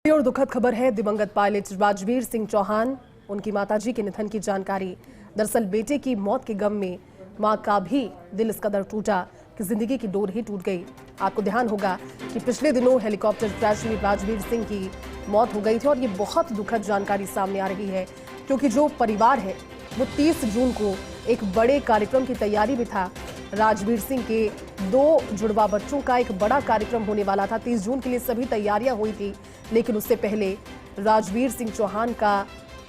और दुखद खबर है दिवंगत पायलट राजवीर सिंह चौहान, उनकी माताजी के निधन की जानकारी। दरअसल बेटे की मौत के गम में मां का भी दिल इस कदर टूटा कि जिंदगी की डोर ही टूट गई। आपको ध्यान होगा कि पिछले दिनों हेलीकॉप्टर क्रैश में राजवीर सिंह की मौत हो गई थी और ये बहुत दुखद जानकारी सामने आ रही है, क्योंकि जो परिवार है वो 30 जून को एक बड़े कार्यक्रम की तैयारी में था। राजवीर सिंह के 2 जुड़वा बच्चों का एक बड़ा कार्यक्रम होने वाला था। 30 जून के लिए सभी तैयारियां हुई थी, लेकिन उससे पहले राजवीर सिंह चौहान का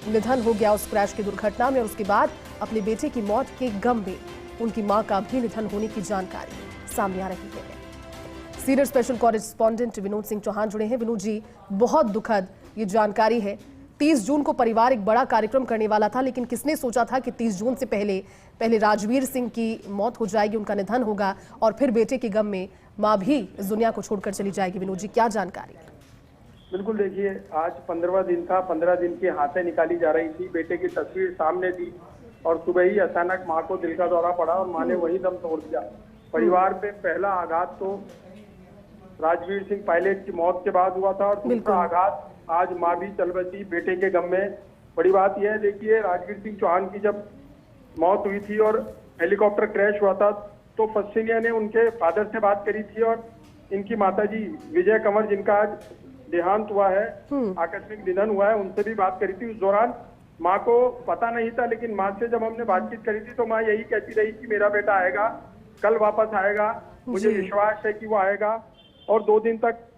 निधन हो गया उस क्रैश की दुर्घटना में, और उसके बाद अपने बेटे की मौत के गम में उनकी मां का भी निधन होने की जानकारी सामने आ रही है। Senior special correspondent Vinod Singh Chauhan जुड़े हैं। विनोद जी, बहुत दुखद ये जानकारी है। 30 जून को परिवार एक बड़ा कार्यक्रम करने वाला था, लेकिन किसने सोचा था कि 30 जून से पहले राजवीर सिंह की मौत हो जाएगी, उनका निधन होगा और फिर बेटे के गम में मां भी इस दुनिया को छोड़कर चली जाएगी। विनोद जी, क्या जानकारी? बिल्कुल, देखिए आज 15वां दिन था। 15 दिन की हाथें निकाली जा रही थी, बेटे की तस्वीर सामने थी और सुबह ही अचानक मां को दिल का दौरा पड़ा और मां ने वही दम तोड़ दिया। परिवार पे पहला आघात तो राजवीर सिंह पायलट की मौत के बाद हुआ था और दूसरा आघात आज मां भी चल बसी बेटे के गम में। बड़ी बात यह है, देखिए राजवीर सिंह चौहान की जब मौत हुई थी और हेलीकॉप्टर क्रैश हुआ था तो पश्चिमिया ने उनके फादर से बात करी थी और इनकी माताजी विजय कंवर, जिनका आज देहांत हुआ है, आकस्मिक निधन हुआ है, उनसे भी बात करी थी। उस दौरान माँ को पता नहीं था, लेकिन माँ से जब हमने बातचीत करी थी तो माँ यही कहती रही कि मेरा बेटा आएगा, कल वापस आएगा, मुझे विश्वास है कि वो आएगा। और 2 दिन तक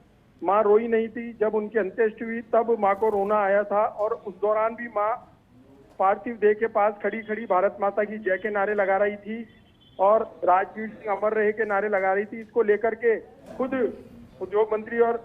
माँ रोई नहीं थी। जब उनकी अंत्येष्टि हुई तब माँ को रोना आया था और उस दौरान भी माँ पार्थिव देह के पास खड़ी खड़ी भारत माता की जय के नारे लगा रही थी और राजवीर सिंह अमर रहे के नारे लगा रही थी। इसको लेकर के खुद उद्योग मंत्री और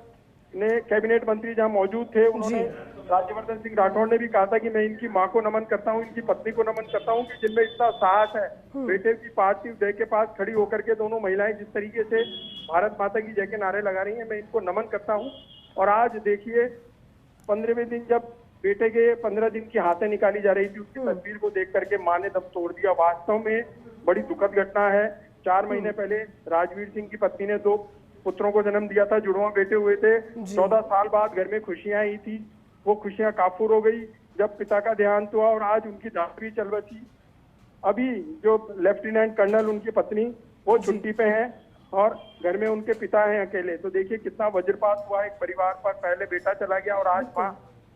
कैबिनेट मंत्री जहां मौजूद थे, उन्होंने राज्यवर्धन सिंह राठौड़ ने भी कहा था कि मैं इनकी मां को नमन करता हूं, इनकी पत्नी को नमन करता हूं कि जिनमें इतना साहस है। बेटे की पार्थिव देह के पास खड़ी होकर के दोनों महिलाएं जिस तरीके से भारत माता की जय के नारे लगा रही हैं, मैं इनको नमन करता हूं। और आज देखिए 15वें दिन जब बेटे के 15 दिन की हाथें निकाली जा रही थी, उसकी तस्वीर को देख करके मां ने दम तोड़ दिया। वास्तव में बड़ी दुखद घटना है। 4 महीने पहले राजवीर सिंह की पत्नी ने 2 पुत्रों को जन्म दिया था, जुड़वा बेटे हुए थे। 14 साल बाद घर में खुशियां आई थी, वो खुशियां काफूर हो गई जब पिता का देहांत हुआ और आज उनकी दाद भी चल बसी। अभी जो लेफ्टिनेंट कर्नल उनकी पत्नी वो छुट्टी पे हैं और घर में उनके पिता हैं अकेले। तो देखिए कितना वज्रपात हुआ एक परिवार पर। पहले बेटा चला गया और आज माँ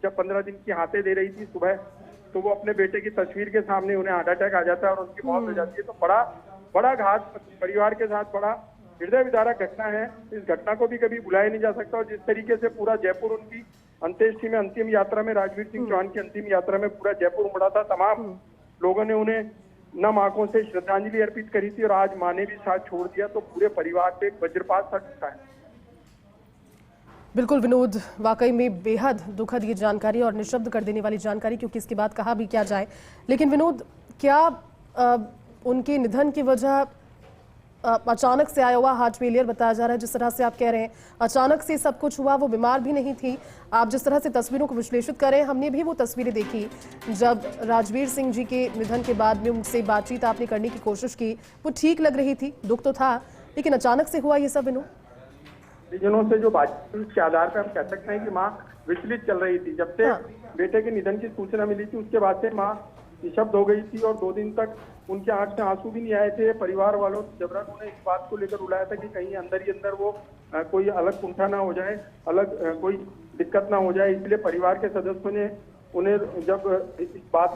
जब 15 दिन की हाथें दे रही थी सुबह, तो वो अपने बेटे की तस्वीर के सामने उन्हें हार्ट अटैक आ जाता है और उनकी मौत हो जाती है। तो बड़ा घात परिवार के साथ, बड़ा हृदय विदारक घटना है। इस घटना को भी कभी भुलाया नहीं जा सकता। और जिस तरीके से पूरा जयपुर उनकी अंत्येष्टि में, अंतिम यात्रा में, राजवीर सिंह चौहान की अंतिम यात्रा में पूरा जयपुर उमड़ा था। तमाम लोगों ने उन्हें नम आंखों से श्रद्धांजलि अर्पित करी थी और आज मां ने भी साथ छोड़ दिया। तो पूरे परिवार पे एक वज्रपात सा टूटा है। बिल्कुल विनोद, वाकई में बेहद दुखद ये जानकारी और निशब्द कर देने वाली जानकारी, क्योंकि इसके बाद कहा भी क्या जाए। लेकिन विनोद, क्या उनके निधन की वजह अचानक से आया हुआ हार्ट फेलियर बताया जा रहा है? जिस तरह से आप कह रहे हैं अचानक से सब कुछ हुआ, वो बीमार भी नहीं थी। आप जिस तरह से तस्वीरों को विश्लेषित कर रहे हैं, हमने भी वो तस्वीरें देखी जब राजवीर सिंह जी के निधन के बाद में उनसे बातचीत आपने करने की कोशिश की, वो ठीक लग रही थी, दुख तो था, लेकिन अचानक से हुआ ये सब। विनोद, परिजनों से जो बातचीत के आधार पर हम कह सकते हैं कि माँ विचलित चल रही थी। जब से बेटे के निधन की सूचना मिली थी उसके बाद से माँ निशब्द हो गई थी और 2 दिन तक उनके आंख से आंसू भी नहीं आए थे। परिवार वालों जबरन उन्हें इस बात को लेकर रुलाया था कि कहीं अंदर ही अंदर वो कोई अलग कुंठा ना हो जाए, अलग कोई दिक्कत ना हो जाए। इसलिए परिवार के सदस्यों ने उन्हें जब इस बात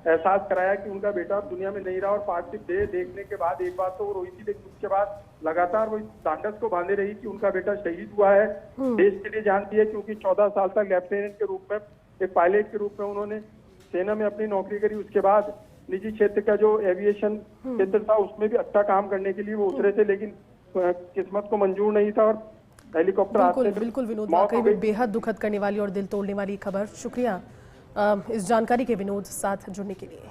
एहसास कराया कि उनका बेटा दुनिया में नहीं रहा और पार्थिव देह देखने के बाद एक बात तो वो रोई थी, लेकिन उसके बाद लगातार वो ढांढस को बांधे रही कि उनका बेटा शहीद हुआ है, देश के लिए जान दी है। क्योंकि 14 साल तक लेफ्टिनेंट के रूप में, एक पायलट के रूप में उन्होंने सेना में अपनी नौकरी करी। उसके बाद निजी क्षेत्र का जो एविएशन क्षेत्र था उसमें भी अच्छा काम करने के लिए वो उतरे थे, लेकिन किस्मत को मंजूर नहीं था और हेलीकॉप्टर बिल्कुल विनोद, वाकई में बेहद दुखद करने वाली और दिल तोड़ने वाली खबर। शुक्रिया इस जानकारी के विनोद साथ जुड़ने के लिए।